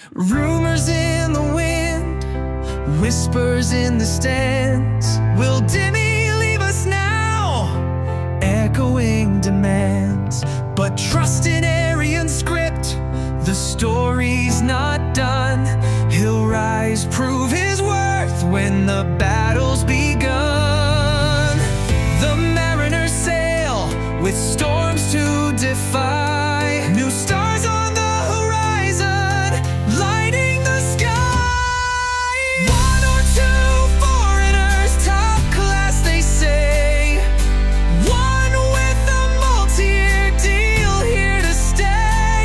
Rumors in the wind, whispers in the stands. Will Demi leave us now? Echoing demands. But trust in Arian's script, the story's not done. He'll rise, prove his worth when the battle's begun. The mariners sail with storms to defy. New stars on the horizon, lighting the sky. One or two foreigners, top class they say. One with a multi-year deal here to stay.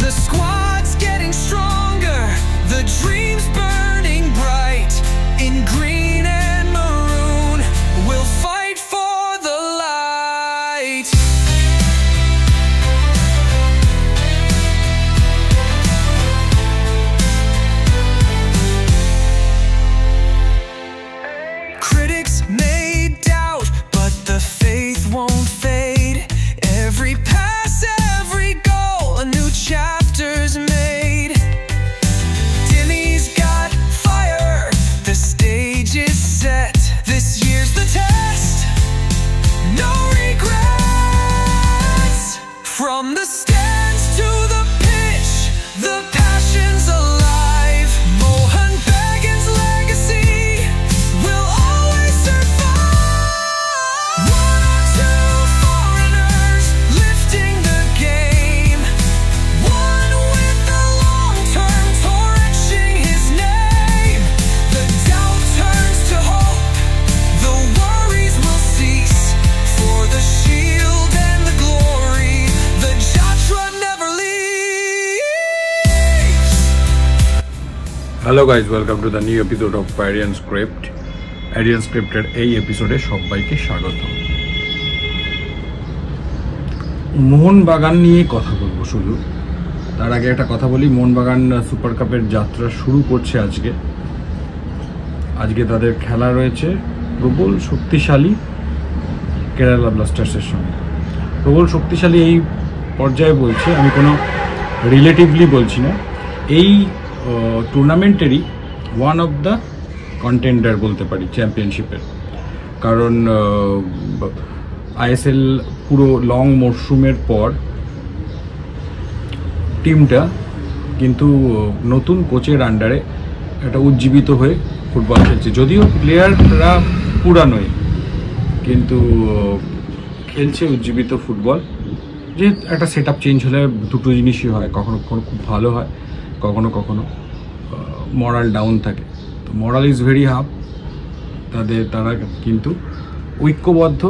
The squad's getting stronger, the dream's burning bright. In green and maroon, we'll fight for the light. Critics may doubt, but the faith won't fade. Every pass, every goal, a new chapter's made. Demi's got fire, the stage is set. This year's the test, no regrets. From the stands to the pitch, the passion's alive. Mohan Bagan's legacy will always survive. One or two foreigners lifting the game. One with the long term torching his name. The doubt turns to hope, the worries will cease. For the shield and the glory, the Jatra never leaves. Hello guys, welcome to the new episode of Arian Script. Arian Scripted এই এপিসোডে সবাইকে স্বাগত। মোহনবাগান নিয়ে কথা বলবো শুধু। তার আগে একটা কথা বলি, মোহনবাগান সুপার কাপের যাত্রা শুরু করছে আজকে। আজকে তাদের খেলা রয়েছে প্রবল শক্তিশালী কেরালা ব্লাস্টার্সের সঙ্গে। প্রবল শক্তিশালী এই পর্যায়ে বলছে, আমি কোনো রিলেটিভলি বলছি না। এই টুর্নামেন্টেরই ওয়ান অফ দ্য কন্টেন্ডার বলতে পারি চ্যাম্পিয়নশিপের। কারণ আইএসএল পুরো লং মরশুমের পর টিমটা কিন্তু নতুন কোচের আন্ডারে একটা উজ্জীবিত হয়ে ফুটবল খেলছে। যদিও প্লেয়াররা পুরানোই, কিন্তু খেলছে উজ্জীবিত ফুটবল। যে একটা সেট আপ চেঞ্জ হলে দুটো জিনিসই হয়, কখনো কখনো খুব ভালো হয়, কখনো কখনো মরাল ডাউন থাকে। তো মরাল ইজ ভেরি হাফ। তারা কিন্তু ঐক্যবদ্ধ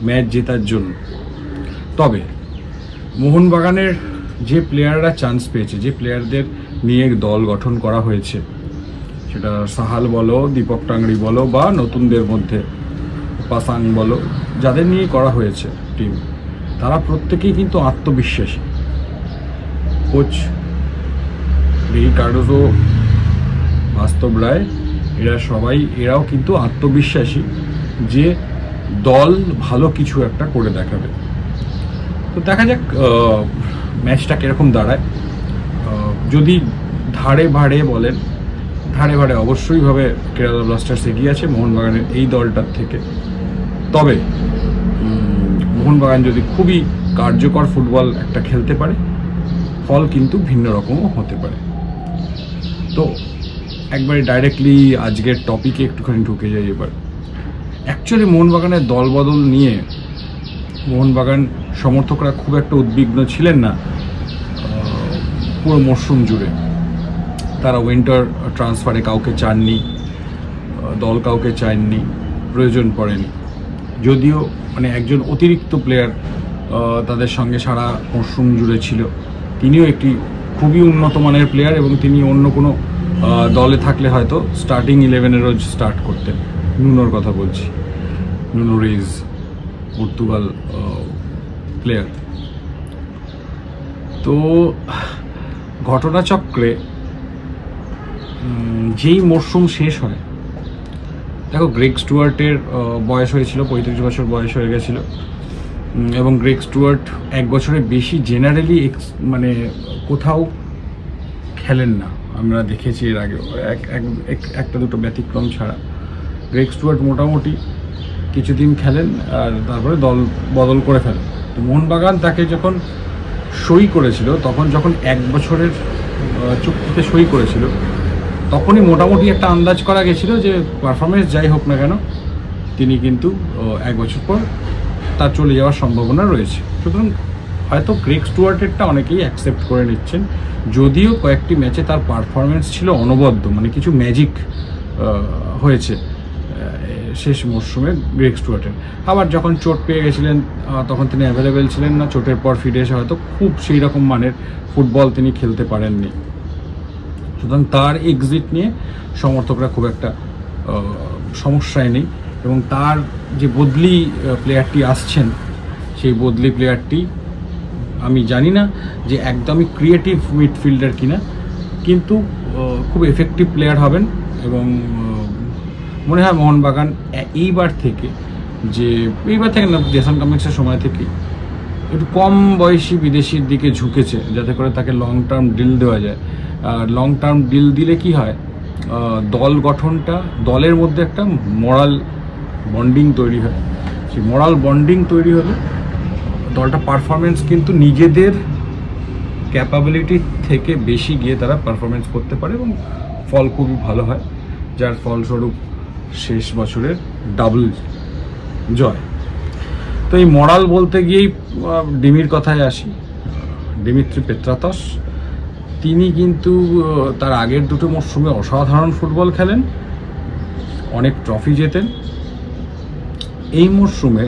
ম্যাচ জেতার জন্য। তবে মোহনবাগানের যে প্লেয়াররা চান্স পেয়েছে, যে প্লেয়ারদের নিয়ে দল গঠন করা হয়েছে, সেটা সাহাল বলো, দীপক টাংরি বলো, বা নতুনদের মধ্যে পাসাং বলো, যাদের নিয়ে করা হয়েছে টিম, তারা প্রত্যেকেই কিন্তু আত্মবিশ্বাসী। কোচ কার্ডোজো, বাস্তব রায়, এরাও কিন্তু আত্মবিশ্বাসী যে দল ভালো কিছু একটা করে দেখাবে। তো দেখা যাক ম্যাচটা কিরকম দাঁড়ায়। যদি ধারে ভাড়ে বলেন, ধারে ভাড়ে অবশ্যই ভাবে কেরালা ব্লাস্টার্স এগিয়ে আছে মোহনবাগানের এই দলটার থেকে। তবে মোহনবাগান যদি খুবই কার্যকর ফুটবল একটা খেলতে পারে, ফল কিন্তু ভিন্ন রকমও হতে পারে। তো একবারে ডাইরেক্টলি আজকের টপিকে একটুখানি ঢুকে যাই এবার। অ্যাকচুয়ালি মোহনবাগানের দলবদল নিয়ে মোহনবাগান সমর্থকরা খুব একটা উদ্বিগ্ন ছিলেন না পুরো মরশুম জুড়ে। তারা উইন্টার ট্রান্সফারে কাউকে চাননি, দল কাউকে চাননি, প্রয়োজন পড়েনি। যদিও মানে একজন অতিরিক্ত প্লেয়ার তাদের সঙ্গে সারা মরশুম জুড়ে ছিল, তিনিও একটি খুবই উন্নত মানের প্লেয়ার এবং তিনি অন্য কোনো দলে থাকলে হয়তো স্টার্টিং 11-এ রোজ স্টার্ট করতেন। নুনোর কথা বলছি, নুনো রেইজ, পর্তুগাল প্লেয়ার। তো ঘটনাচক্রে যেই মরশুম শেষ হয়, দেখো গ্রেগ স্টুয়ার্টের বয়স হয়েছিল, 35 বছর বয়স হয়ে গেছিলো, এবং গ্রেগ স্টুয়ার্ট 1 বছরের বেশি জেনারেলি মানে কোথাও খেলেন না, আমরা দেখেছি এর আগে একটা দুটো ব্যতিক্রম ছাড়া। গ্রেগ স্টুয়ার্ট মোটামুটি কিছুদিন খেলেন আর তারপরে দল বদল করে ফেলেন। তো মোহনবাগান তাকে যখন সই করেছিল, তখন যখন 1 বছরের চুক্তিতে সই করেছিল, তখনই মোটামুটি একটা আন্দাজ করা গেছিল যে পারফরমেন্স যাই হোক না কেন তিনি কিন্তু 1 বছর পর তার চলে যাওয়ার সম্ভাবনা রয়েছে। সুতরাং হয়তো গ্রেগ স্টুয়ার্টেরটা অনেকেই অ্যাকসেপ্ট করে নিচ্ছেন, যদিও কয়েকটি ম্যাচে তার পারফরমেন্স ছিল অনবদ্য, মানে কিছু ম্যাজিক হয়েছে শেষ মরশুমে গ্রেগ স্টুয়ার্টের। আবার যখন চোট পেয়ে গেছিলেন তখন তিনি অ্যাভেলেবেল ছিলেন না, চোটের পর ফিরে এসে হয়তো খুব সেই রকম মানের ফুটবল তিনি খেলতে পারেননি। সুতরাং তার এক্সিট নিয়ে সমর্থকরা খুব একটা সমস্যায় নেই, এবং তার যে বদলি প্লেয়ারটি আসছেন সেই বদলি প্লেয়ারটি আমি জানি না যে একদমই ক্রিয়েটিভ মিডফিল্ডার কিনা, কিন্তু খুব এফেক্টিভ প্লেয়ার হবেন। এবং মনে হয় মোহনবাগান এইবার থেকে না, জেসন কামিংসের সময় থেকে একটু কম বয়সী বিদেশির দিকে ঝুঁকেছে, যাতে করে তাকে লং টার্ম ডিল দেওয়া যায়। আর লং টার্ম ডিল দিলে কি হয়, দল গঠনটা, দলের মধ্যে একটা মোরাল বন্ডিং তৈরি হয়। সেই মোরাল বন্ডিং তৈরি হলে দলটা পারফরমেন্স কিন্তু নিজেদের ক্যাপাবিলিটি থেকে বেশি গিয়ে তারা পারফরমেন্স করতে পারে এবং ফল খুবই ভালো হয়, যার ফলস্বরূপ শেষ বছরের ডাবল জয়। তো এই মোরাল বলতে গিয়েই ডিমির কথায় আসি। দিমিত্রি পেত্রাতস তিনি কিন্তু তার আগের দুটো মরশুমে অসাধারণ ফুটবল খেলেন, অনেক ট্রফি জেতেন। এই মরশুমে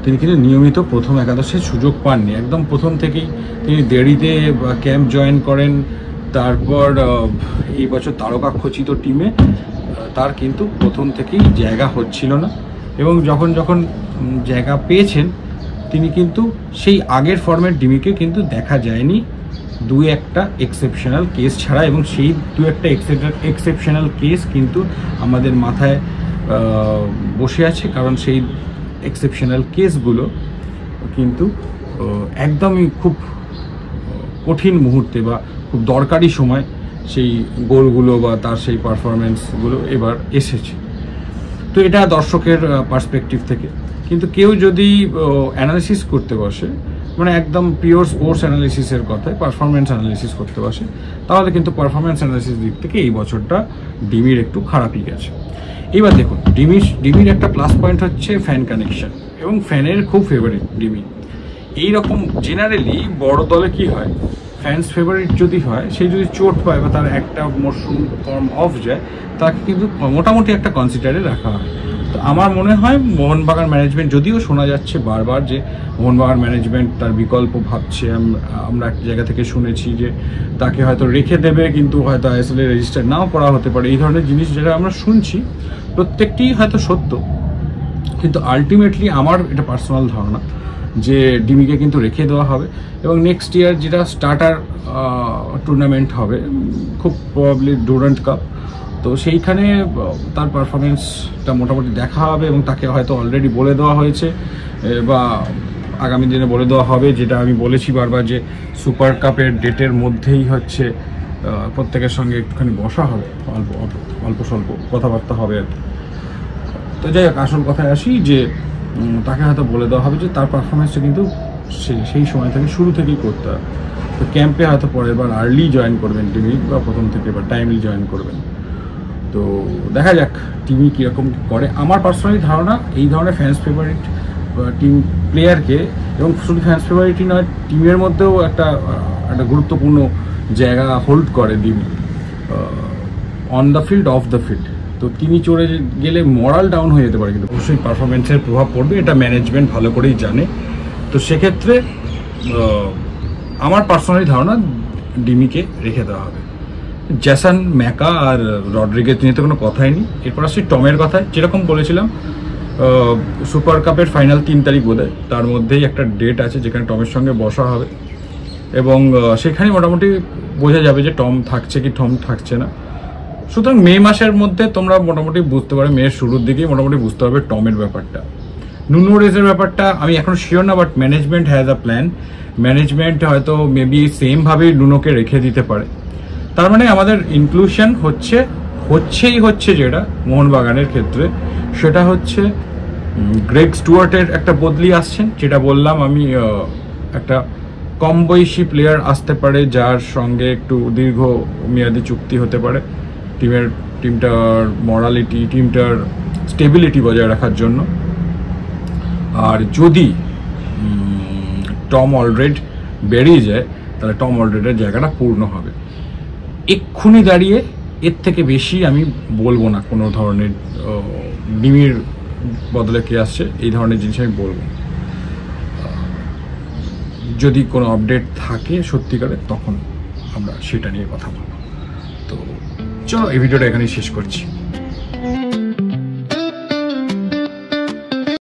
তিনি কিন্তু নিয়মিত প্রথম একাদশে সুযোগ পাননি, একদম প্রথম থেকেই তিনি দেরিতে ক্যাম্প জয়েন করেন। তারপর এই বছর তারকাখচিত টিমে তার কিন্তু প্রথম থেকেই জায়গা হচ্ছিল না, এবং যখন যখন জায়গা পেয়েছেন তিনি কিন্তু সেই আগের ফর্মের ডিমিকে কিন্তু দেখা যায়নি, 2-1টা এক্সেপশনাল কেস ছাড়া। এবং সেই 2-1টা এক্সেপশনাল কেস কিন্তু আমাদের মাথায় বসে আছে, কারণ সেই এক্সেপশনাল কেসগুলো কিন্তু একদমই খুব কঠিন মুহূর্তে বা খুব দরকারি সময় সেই গোলগুলো বা তার সেই পারফরমেন্সগুলো এবার এসেছে। তো এটা দর্শকের পার্সপেক্টিভ থেকে, কিন্তু কেউ যদি অ্যানালিসিস করতে বসে, মানে একদম পিওর স্পোর্টস অ্যানালিসিসের কথায় পারফরমেন্স অ্যানালিসিস করতে বসে, তাহলে কিন্তু পারফরমেন্স অ্যানালিসিস দিক থেকে এই বছরটা ডিমির একটু খারাপই গেছে। এবার দেখুন, ডিমির একটা প্লাস পয়েন্ট হচ্ছে ফ্যান কানেকশন, এবং ফ্যানের খুব ফেভারিট ডিমি। এইরকম জেনারেলি বড় দলে কি হয়, ফ্যান্স ফেভারিট যদি হয়, সেই যদি চোট পায় বা তার একটা মরশুম ফর্ম অফ যায়, তাকে কিন্তু মোটামুটি একটা কনসিডারে রাখা হয়। তো আমার মনে হয় মোহনবাগান ম্যানেজমেন্ট, যদিও শোনা যাচ্ছে বারবার যে মোহনবাগান ম্যানেজমেন্ট তার বিকল্প ভাবছে, আমরা একটা জায়গা থেকে শুনেছি যে তাকে হয়তো রেখে দেবে, কিন্তু হয়তো আইএসএল-এ রেজিস্টার নাও করা হতে পারে। এই ধরনের জিনিস যেটা আমরা শুনছি প্রত্যেকটি হয়তো সত্য, কিন্তু আলটিমেটলি আমার এটা পার্সোনাল ধারণা যে ডিমিকে কিন্তু রেখে দেওয়া হবে, এবং নেক্সট ইয়ার যেটা স্টার্টার টুর্নামেন্ট হবে, খুব প্রবাবলি ডুরান্ট কাপ, তো সেইখানে তার পারফরমেন্সটা মোটামুটি দেখা হবে, এবং তাকে হয়তো অলরেডি বলে দেওয়া হয়েছে বা আগামী দিনে বলে দেওয়া হবে, যেটা আমি বলেছি বারবার যে সুপার কাপের ডেটের মধ্যেই হচ্ছে প্রত্যেকের সঙ্গে একটুখানি বসা হবে, অল্প স্বল্প কথাবার্তা হবে আর কি। তো যাই হোক, আসল কথায় আসি যে তাকে হয়তো বলে দেওয়া হবে যে তার পারফরমেন্সটা কিন্তু সেই সময় থেকে শুরু থেকেই করতে হবে। তো ক্যাম্পে হয়তো পরের বার আর্লি জয়েন করবেন টিমি, বা প্রথম থেকে বা টাইমলি জয়েন করবেন। তো দেখা যাক টিমি কীরকম করে। আমার পার্সোনালি ধারণা, এই ধরনের ফ্যান্স ফেভারিট টিম প্লেয়ারকে, এবং শুধু ফ্যান্স ফেভারিটই নয়, টিমের মধ্যেও একটা গুরুত্বপূর্ণ জায়গা হোল্ড করে ডিমি, on the field, off the field. তো তিনি চলে গেলে মরাল ডাউন হয়ে যেতে পারে, কিন্তু অবশ্যই পারফরমেন্সের প্রভাব পড়বে, এটা ম্যানেজমেন্ট ভালো করেই জানে। তো সেক্ষেত্রে আমার পার্সোনালি ধারণা ডিমিকে রেখে দেওয়া হবে। জ্যাসন, ম্যাকা আর রড্রিগেজ নিয়ে তো কোনো কথাই নেই। এরপর আসছি টমের কথায়। যেরকম বলেছিলাম, সুপার কাপের ফাইনাল 3 তারিখ বোধহয়, তার মধ্যেই একটা ডেট আছে যেখানে টমের সঙ্গে বসা হবে, এবং সেখানে মোটামুটি বোঝা যাবে যে টম থাকছে কি টম থাকছে না। সুতরাং মে মাসের মধ্যে তোমরা মোটামুটি বুঝতে পারবে, মেয়ের শুরুর দিকেই মোটামুটি বুঝতে পারবে টমের ব্যাপারটা। নুনো রেজের ব্যাপারটা আমি এখন শিওর না, but management has a plan. Management হয়তো মেবি সেমভাবেই নুনোকে রেখে দিতে পারে। তার মানে আমাদের ইনক্লুশন হচ্ছে যেটা মোহনবাগানের ক্ষেত্রে, সেটা হচ্ছে গ্রেগ স্টুয়ার্টের একটা বদলি আসছেন, যেটা বললাম আমি, একটা কম বয়সী প্লেয়ার আসতে পারে যার সঙ্গে একটু দীর্ঘ মেয়াদি চুক্তি হতে পারে টিমটার মরালিটি, টিমটার স্টেবিলিটি বজায় রাখার জন্য। আর যদি টম অলরেড বেরিয়ে যায় তাহলে টম অলরেডের জায়গাটা পূর্ণ হবে। এক্ষুনি দাঁড়িয়ে এর থেকে বেশি আমি বলবো না, কোনো ধরনের ডিমির বদলে কে আসছে এই ধরনের জিনিস আমি বলবো না। যদি কোনো আপডেট থাকে সত্যিকারের তখন আমরা সেটা নিয়ে কথা বলবো। তো চলো এই ভিডিওটা এখানেই শেষ করছি।